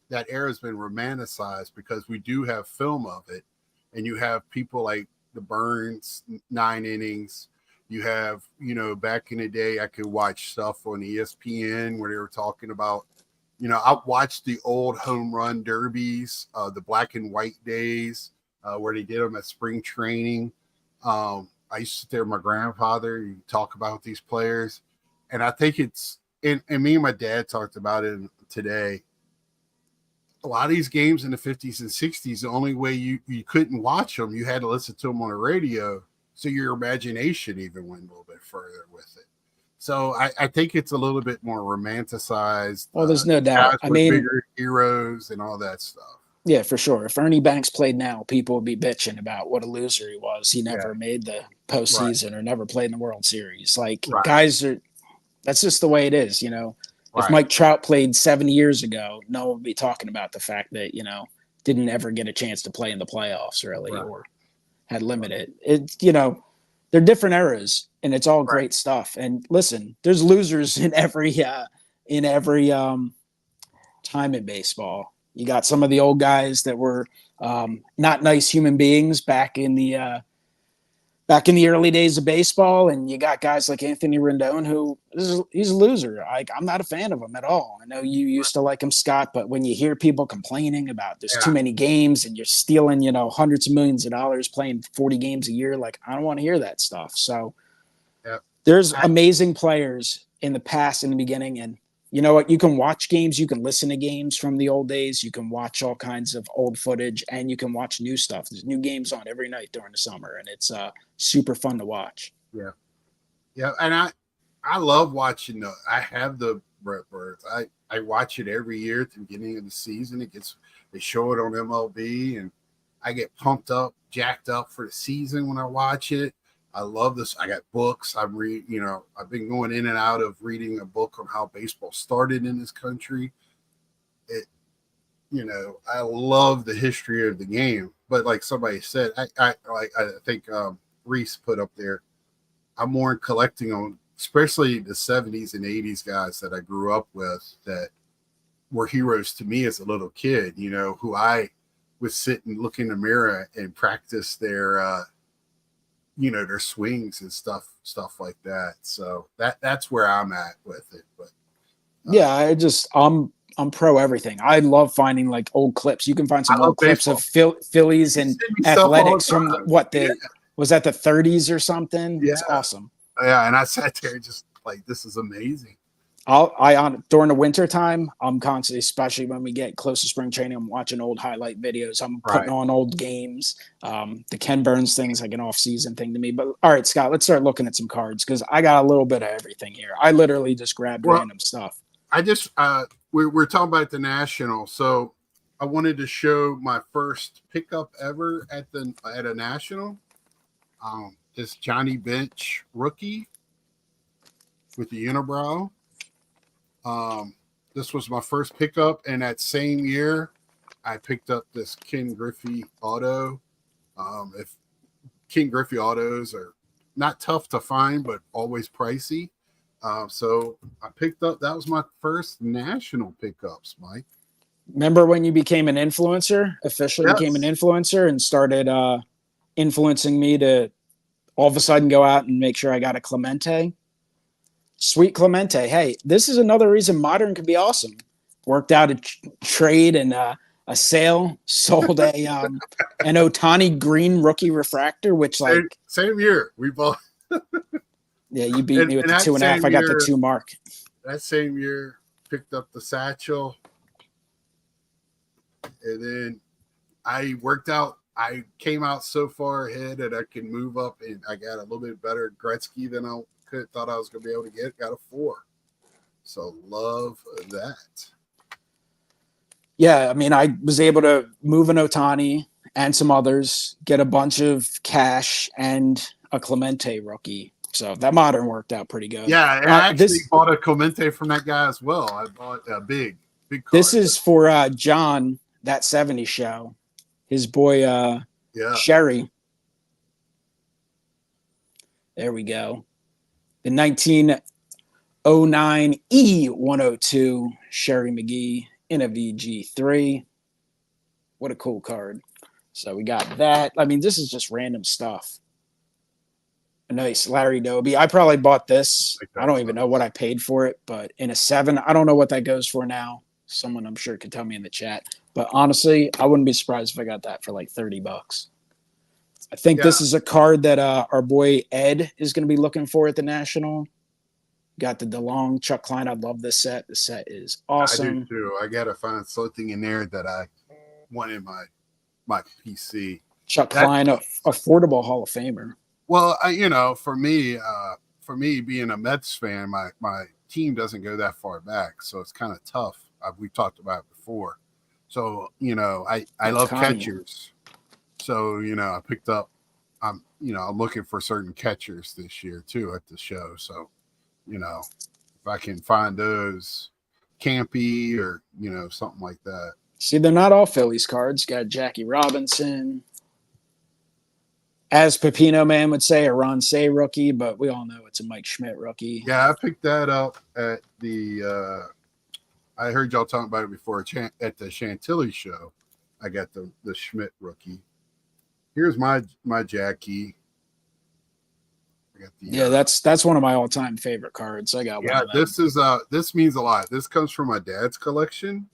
That era has been romanticized because we do have film of it, and you have people like the Burns 9 innings. You have, back in the day, I could watch stuff on ESPN where they were talking about, I watched the old home run derbies, the black and white days where they did them at spring training. I used to sit there with my grandfather. You talk about these players. And I think and me and my dad talked about it today. A lot of these games in the 50s and 60s, the only way you couldn't watch them, you had to listen to them on the radio. So your imagination even went a little bit further with it. So I think it's a little bit more romanticized. Well, there's no doubt. I mean, bigger heroes and all that stuff. Yeah, for sure. If Ernie Banks played now, people would be bitching about what a loser he was. He never made the postseason or never played in the World Series. Like guys are, that's just the way it is. If Mike Trout played 70 years ago, no one would be talking about the fact that, didn't ever get a chance to play in the playoffs really, or had limited. It's, they're different eras and it's all great stuff. And listen, there's losers in every time in baseball. You got some of the old guys that were not nice human beings back in the early days of baseball, and you got guys like Anthony Rendon, who he's a loser. I'm not a fan of him at all. I know you used to like him, Scott, but when you hear people complaining about there's too many games and you're stealing, hundreds of millions of dollars playing 40 games a year, like I don't want to hear that stuff. So there's amazing players in the past, in the beginning, and you know what? You can watch games, you can listen to games from the old days, you can watch all kinds of old footage, and you can watch new stuff. There's new games on every night during the summer, and it's super fun to watch. Yeah. Yeah, and I love watching I have the Redbirds. I watch it every year at the beginning of the season. They show it on MLB, and I get pumped up, jacked up for the season when I watch it. I love this. I got books. I've been going in and out of reading a book on how baseball started in this country. I love the history of the game. But like somebody said, I think Reese put up there, I'm more collecting on, especially the 70s and 80s guys that I grew up with that were heroes to me as a little kid, who I would sit and look in the mirror and practice their their swings and stuff like that. So that's where I'm at with it. But I'm pro everything. I love finding like old clips. You can find some old clips of Phillies and Athletics from was that the 30s or something? Yeah. It's awesome. Yeah, and I sat there just like, this is amazing. During the winter time, I'm constantly, especially when we get close to spring training, I'm watching old highlight videos. I'm putting on old games. The Ken Burns thing's like an off-season thing to me. But all right, Scott, let's start looking at some cards because I got a little bit of everything here. I literally just grabbed random stuff. I just we're talking about the National, so I wanted to show my first pickup ever at a National. This Johnny Bench rookie with the unibrow. This was my first pickup, and that same year, I picked up this Ken Griffey auto. If Ken Griffey autos are not tough to find, but always pricey. So I picked up, that was my first National pickups, Mike. Remember when you became an influencer, officially became an influencer and started influencing me to all of a sudden go out and make sure I got a Clemente? Sweet Clemente. Hey, this is another reason Modern can be awesome. Worked out a trade and a sale, sold an Ohtani green rookie refractor, which same year we both. Yeah, you beat me with the 2.5. I got the 2 mark. That same year, picked up the satchel, and then I worked out. I came out so far ahead that I could move up, and I got a little bit better Gretzky than I thought I was going to be able to get. Got a 4. So love that. Yeah, I mean, I was able to move an Ohtani and some others, get a bunch of cash and a Clemente rookie. So that Modern worked out pretty good. Yeah, and I actually bought a Clemente from that guy as well. I bought a big card. This is for John, that 70s show. His boy Sherry. There we go. The 1909 E102 Sherry McGee in a VG3. What a cool card. So we got that. I mean, this is just random stuff. A nice Larry Doby. I probably bought this. I don't even know what I paid for it, but in a 7, I don't know what that goes for now. Someone I'm sure could tell me in the chat. But honestly, I wouldn't be surprised if I got that for like $30. I think this is a card that our boy Ed is going to be looking for at the National. Got the DeLong, Chuck Klein. I love this set. The set is awesome. I do too. I got to find something in there that I want in my PC. Chuck Klein, affordable Hall of Famer. Well, for me being a Mets fan, my team doesn't go that far back, so it's kind of tough. We've talked about it before. So, I love catchers. So, I picked up, I'm looking for certain catchers this year too at the show. So, if I can find those, Campy or, something like that. See, they're not all Phillies cards. Got Jackie Robinson. As Pepino Man would say, a Ron Say rookie, but we all know it's a Mike Schmidt rookie. Yeah, I picked that up at the I heard y'all talking about it before at the Chantilly show. I got the Schmidt rookie. Here's my Jackie. I got the, that's one of my all-time favorite cards. I got one of them. This means a lot. This comes from my dad's collection.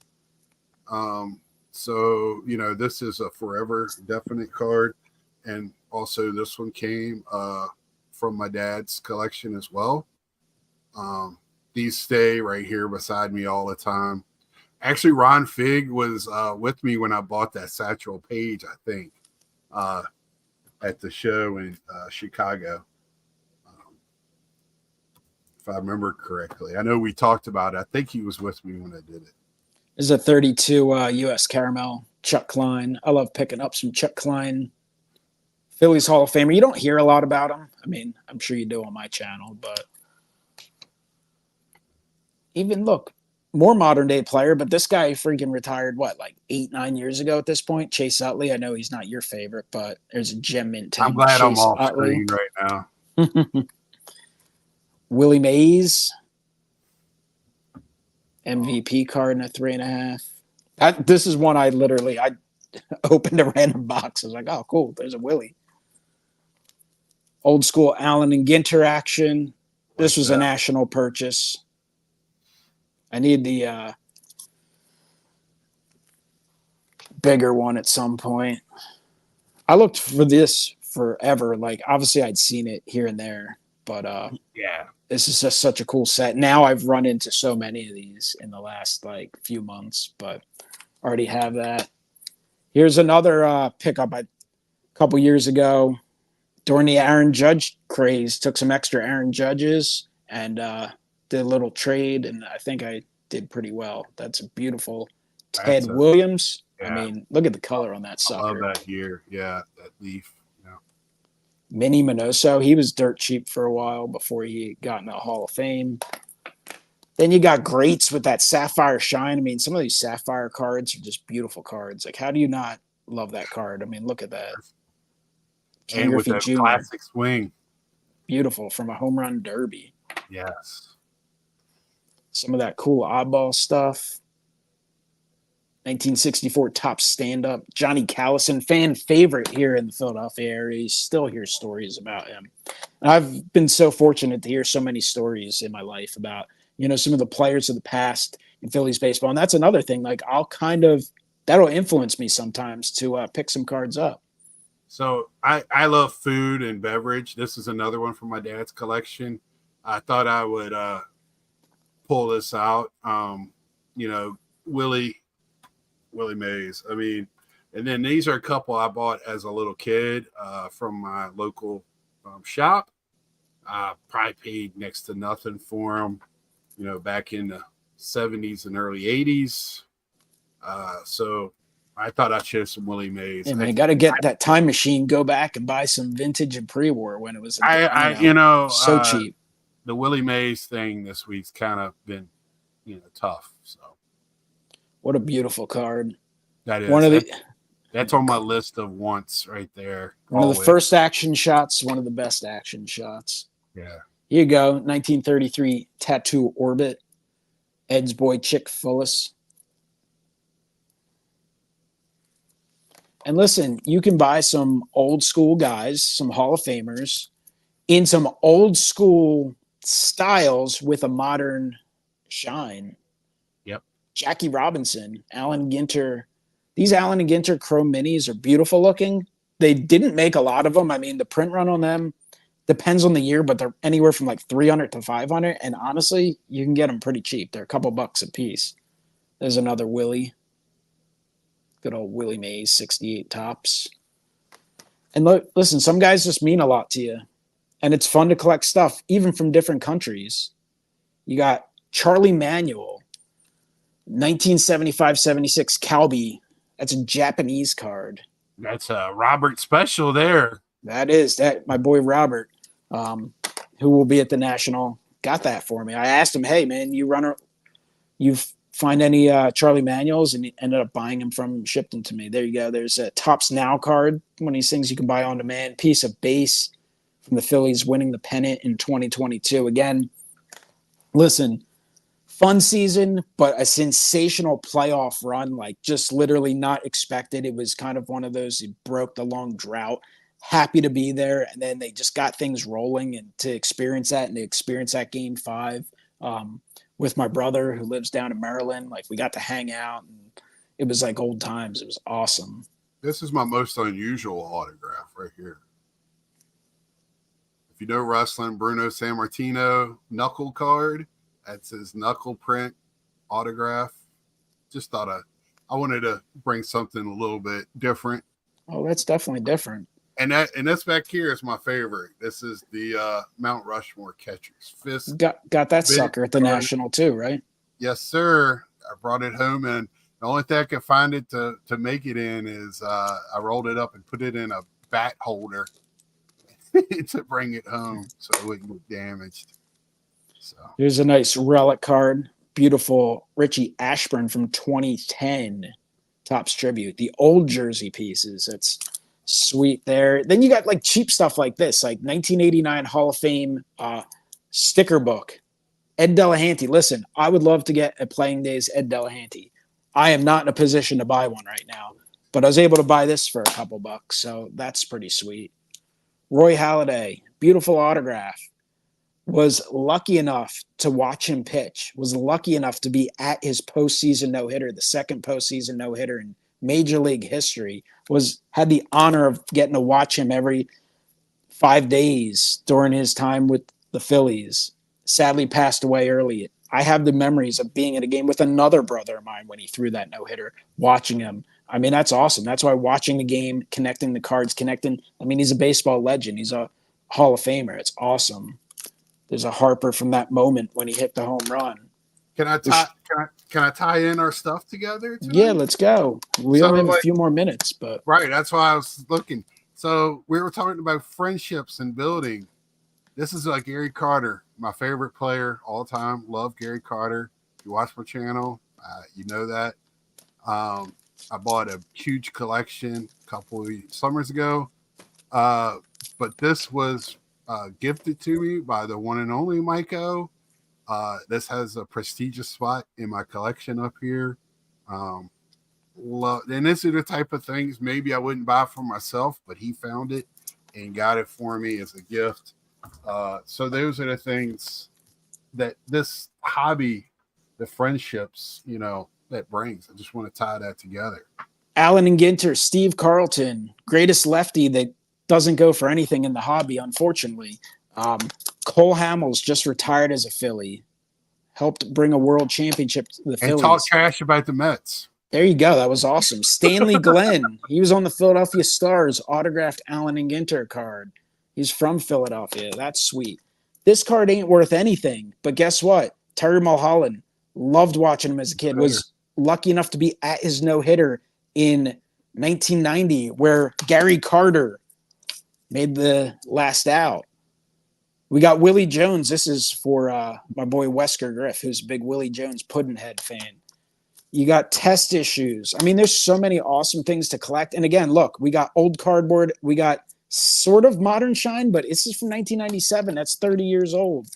So this is a forever definite card, and also this one came from my dad's collection as well. These stay right here beside me all the time. Actually, Ron Fig was with me when I bought that Satchel Paige, I think, at the show in Chicago. If I remember correctly. I know we talked about it. I think he was with me when I did it. This is a 32 U.S. Caramel, Chuck Klein. I love picking up some Chuck Klein Phillies Hall of Famer. You don't hear a lot about him. I mean, I'm sure you do on my channel, but even look, more modern day player, but this guy freaking retired, like 8-9 years ago at this point? Chase Utley. I know he's not your favorite, but there's a gem mint 10. I'm glad Chase I'm off Utley. screen right now. Willie Mays. MVP card in a 3.5. This is one I opened a random box. I was like, oh, cool. There's a Willie. Old school Allen and Ginter action. This was a national purchase. I need the bigger one at some point. I looked for this forever. Like, obviously, I'd seen it here and there, but this is just such a cool set. Now I've run into so many of these in the last few months, but already have that. Here's another pickup a couple years ago during the Aaron Judge craze. Took some extra Aaron Judges and did a little trade, and I think I did pretty well. That's a beautiful Ted Williams. Yeah. I mean, look at the color on that sucker. I love that here. Yeah, that leaf. Yeah. Minnie Minoso. He was dirt cheap for a while before he got in the Hall of Fame. Then you got greats with that Sapphire Shine. I mean, some of these Sapphire cards are just beautiful cards. Like, how do you not love that card? I mean, look at that. And with that classic swing. Beautiful, from a home run derby. Yes. Some of that cool oddball stuff. 1964 top stand-up. Johnny Callison, fan favorite here in the Philadelphia area. You still hear stories about him. And I've been so fortunate to hear so many stories in my life about, some of the players of the past in Phillies baseball. And that's another thing. Like, that'll influence me sometimes to pick some cards up. So I love food and beverage. This is another one from my dad's collection. I thought I would pull this out. Willie Mays. I mean, and then these are a couple I bought as a little kid from my local shop. I probably paid next to nothing for them, back in the 70s and early 80s. So I thought I'd show some Willie Mays. Yeah, man, got to get that time machine, go back and buy some vintage and pre-war when it was so cheap. The Willie Mays thing this week's kind of been, tough. So what a beautiful card. That is. That's on my list of wants right there. One of the first action shots, one of the best action shots. Yeah. Here you go, 1933 Tattoo Orbit. Ed's boy Chick Fullis. And listen, you can buy some old school guys, some Hall of Famers, in some old school styles with a modern shine. Yep. Jackie Robinson, Allen Ginter. These Allen and Ginter Chrome Minis are beautiful looking. They didn't make a lot of them. I mean, the print run on them depends on the year, but they're anywhere from like 300 to 500. And honestly, you can get them pretty cheap. They're a couple bucks a piece. There's another Willie. Good old Willie Mays, 68 tops. And look, listen, some guys just mean a lot to you. And it's fun to collect stuff, even from different countries. You got Charlie Manuel, 1975-76 Calby. That's a Japanese card. That's a Robert special there. That is that my boy Robert, who will be at the National, got that for me. I asked him, "Hey man, you find any Charlie Manuels?" And he ended up buying them from him, shipped them to me. There you go. There's a Tops Now card, one of these things you can buy on demand. Piece of base from the Phillies winning the pennant in 2022. Again, listen, fun season, but a sensational playoff run, like just literally not expected. It was kind of one of those, it broke the long drought. Happy to be there. And then they just got things rolling, and to experience that and to experience that game 5 with my brother who lives down in Maryland. Like, we got to hang out, and it was like old times. It was awesome. This is my most unusual autograph right here. If you know wrestling, Bruno Sammartino knuckle card. That's his knuckle print autograph. Just thought I wanted to bring something a little bit different. Oh, that's definitely different. And this back here is my favorite. This is the Mount Rushmore catchers. Fist. Got that sucker at the card. National too, right? Yes, sir. I brought it home, and the only thing I could find it to make it in is I rolled it up and put it in a bat holder to bring it home so it wouldn't get damaged. So here's a nice relic card. Beautiful Richie Ashburn from 2010 Topps Tribute. The old jersey pieces. That's sweet there. Then you got like cheap stuff like this, like 1989 Hall of Fame sticker book. Ed Delahanty. Listen, I would love to get a Playing Days Ed Delahanty. I am not in a position to buy one right now, but I was able to buy this for a couple bucks, so that's pretty sweet. Roy Halladay, beautiful autograph. Was lucky enough to watch him pitch, was lucky enough to be at his postseason no-hitter, the second postseason no-hitter in Major League history, had the honor of getting to watch him every 5 days during his time with the Phillies. Sadly passed away early. I have the memories of being at a game with another brother of mine when he threw that no-hitter, watching him. I mean, that's awesome. That's why watching the game, connecting the cards, he's a baseball legend. He's a Hall of Famer. It's awesome. There's a Harper from that moment when he hit the home run. Can I tie in our stuff together tonight? Yeah, let's go. We only have a few more minutes, but right. That's why I was looking. So we were talking about friendships and building. This is like Gary Carter, my favorite player all time. Love Gary Carter. If you watch my channel, you know that. I bought a huge collection a couple of summers ago, but this was gifted to me by the one and only MikeO. This has a prestigious spot in my collection up here. And this are the type of things maybe I wouldn't buy for myself, but he found it and got it for me as a gift. So those are the things that this hobby, the friendships, that brings. I just want to tie that together. Allen and Ginter, Steve Carlton, greatest lefty that doesn't go for anything in the hobby, unfortunately. Cole Hamels just retired as a Philly, helped bring a world championship to the Phillies. And talk trash about the Mets. There you go. That was awesome. Stanley Glenn, he was on the Philadelphia Stars, autographed Allen and Ginter card. He's from Philadelphia. That's sweet. This card ain't worth anything, but guess what? Terry Mulholland, loved watching him as a kid, was lucky enough to be at his no-hitter in 1990, where Gary Carter made the last out. We got Willie Jones. This is for my boy Wesker Griff, who's a big Willie Jones Puddinhead fan. You got test issues. I mean, there's so many awesome things to collect. And again, look, we got old cardboard. We got sort of modern shine, but this is from 1997. That's 30 years old.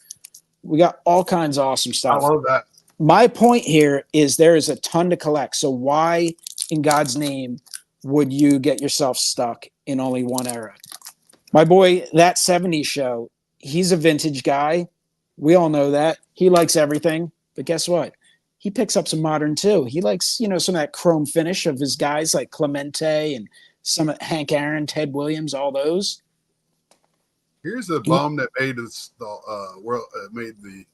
We got all kinds of awesome stuff. I love that. My point here is there is a ton to collect. So why, in God's name, would you get yourself stuck in only one era? My boy, that 70s show, he's a vintage guy. We all know that. He likes everything. But guess what? He picks up some modern too. He likes, you know, some of that chrome finish of his guys like Clemente and some of Hank Aaron, Ted Williams, all those. Here's the bum that made made the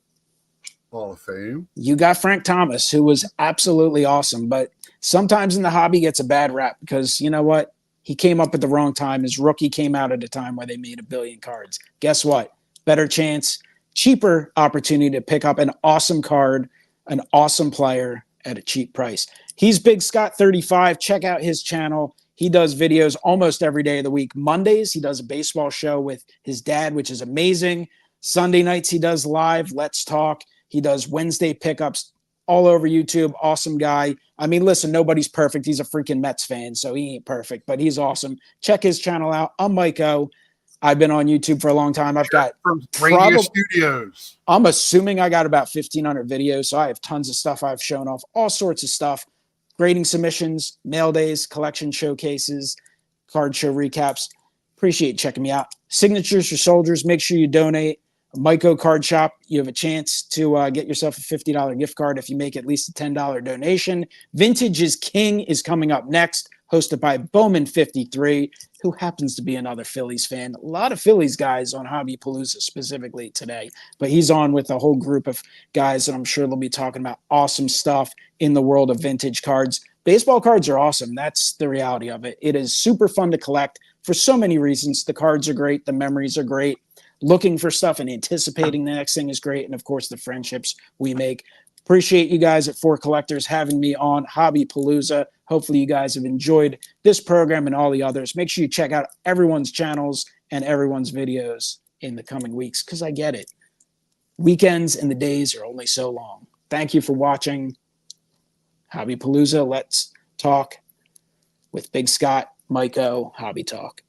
Hall of Fame. You got Frank Thomas, who was absolutely awesome, but sometimes in the hobby gets a bad rap because you know what? He came up at the wrong time. His rookie came out at a time where they made 1 billion cards. Guess what? Better chance, cheaper opportunity to pick up an awesome card, an awesome player at a cheap price. He's BigScott35. Check out his channel. He does videos almost every day of the week. Mondays, he does a baseball show with his dad, which is amazing. Sunday nights, he does live Let's Talk. He does Wednesday pickups all over YouTube. Awesome guy. I mean, listen, nobody's perfect. He's a freaking Mets fan, so he ain't perfect, but he's awesome. Check his channel out. I'm MikeO. I've been on YouTube for a long time. I've got from Radio Studios. I'm assuming I got about 1,500 videos, so I have tons of stuff I've shown off, all sorts of stuff. Grading submissions, mail days, collection showcases, card show recaps. Appreciate checking me out. Signatures for soldiers. Make sure you donate. MikeO Card Shop, you have a chance to get yourself a $50 gift card if you make at least a $10 donation. Vintage is King is coming up next, hosted by Bowman53, who happens to be another Phillies fan. A lot of Phillies guys on Hobby Palooza specifically today, but he's on with a whole group of guys, and I'm sure they'll be talking about awesome stuff in the world of vintage cards. Baseball cards are awesome. That's the reality of it. It is super fun to collect for so many reasons. The cards are great. The memories are great. Looking for stuff and anticipating the next thing is great. And of course, the friendships we make. Appreciate you guys at 4Collectors having me on Hobby Palooza. Hopefully you guys have enjoyed this program and all the others. Make sure you check out everyone's channels and everyone's videos in the coming weeks, because I get it. Weekends and the days are only so long. Thank you for watching Hobby Palooza. Let's talk with Big Scott, MikeO, Hobby Talk.